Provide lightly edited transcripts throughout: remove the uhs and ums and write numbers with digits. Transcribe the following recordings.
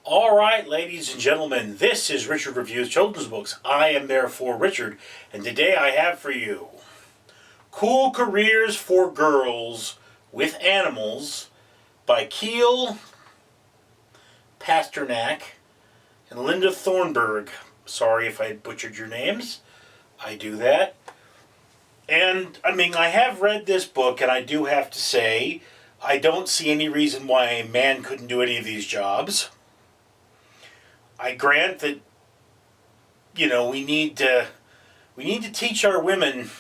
All right, ladies and gentlemen, this is Richard Reviews Children's Books. I am therefore Richard, and today I have for you Cool Careers for Girls with Animals by Ceel Pasternak and Linda Thornburg. Sorry if I butchered your names. I do that. And, I have read this book, and I do have to say, I don't see any reason why a man couldn't do any of these jobs. I grant that, we need to teach our women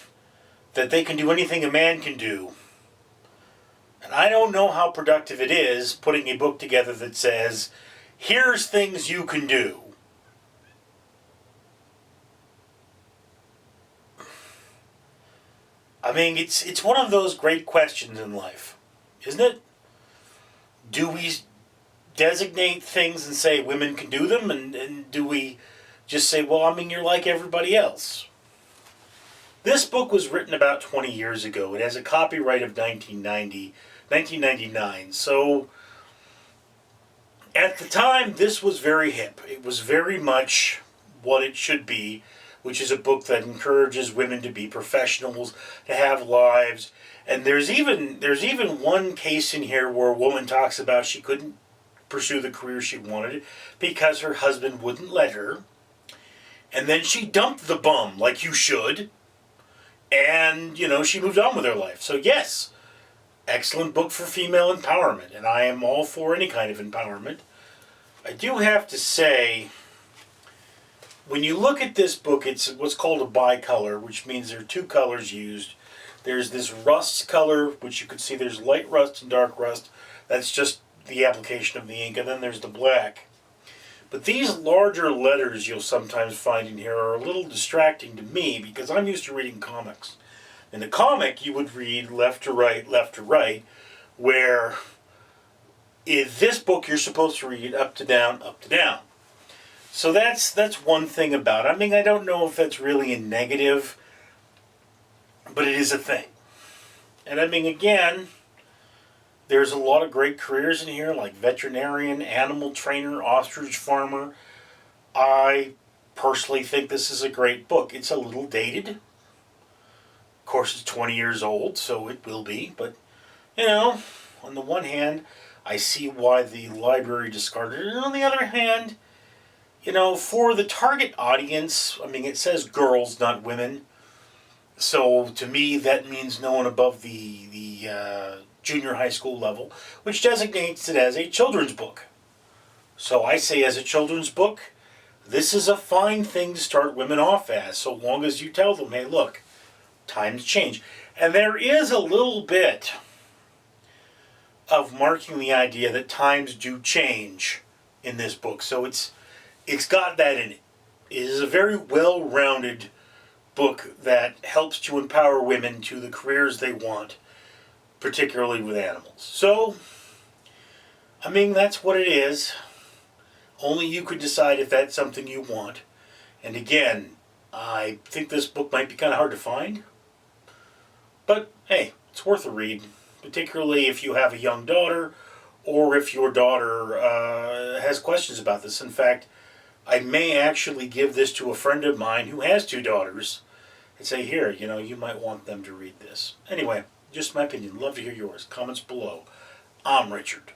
that they can do anything a man can do. And I don't know how productive it is putting a book together that says, here's things you can do. It's one of those great questions in life, isn't it? Do we designate things and say women can do them, and do we just say, well, you're like everybody else? This book was written about 20 years ago. It has a copyright of 1999. So at the time, this was very hip. It was very much what it should be, which is a book that encourages women to be professionals, to have lives. And there's even one case in here where a woman talks about she couldn't pursue the career she wanted because her husband wouldn't let her. And then she dumped the bum, like you should. And, she moved on with her life. So yes, excellent book for female empowerment. And I am all for any kind of empowerment. I do have to say, when you look at this book, it's what's called a bicolor, which means there are two colors used. There's this rust color, which you can see there's light rust and dark rust. That's just the application of the ink. And then there's the black. But these larger letters you'll sometimes find in here are a little distracting to me because I'm used to reading comics. In the comic, you would read left to right, where in this book you're supposed to read up to down, up to down. So that's one thing about it. I don't know if that's really a negative, but it is a thing. And again, there's a lot of great careers in here, like veterinarian, animal trainer, ostrich farmer. I personally think this is a great book. It's a little dated. Of course, it's 20 years old, so it will be. But, on the one hand, I see why the library discarded it. And on the other hand, for the target audience, it says girls, not women. So to me, that means no one above the junior high school level, which designates it as a children's book. So I say as a children's book, this is a fine thing to start women off as, so long as you tell them, hey, look, times change. And there is a little bit of marking the idea that times do change in this book. So it's got that in it. It is a very well-rounded book that helps to empower women to the careers they want, particularly with animals. So, that's what it is. Only you could decide if that's something you want. And again, I think this book might be kind of hard to find. But, hey, it's worth a read, particularly if you have a young daughter or if your daughter has questions about this. In fact, I may actually give this to a friend of mine who has two daughters and say, here, you might want them to read this. Anyway, just my opinion. Love to hear yours. Comments below. I'm Richard.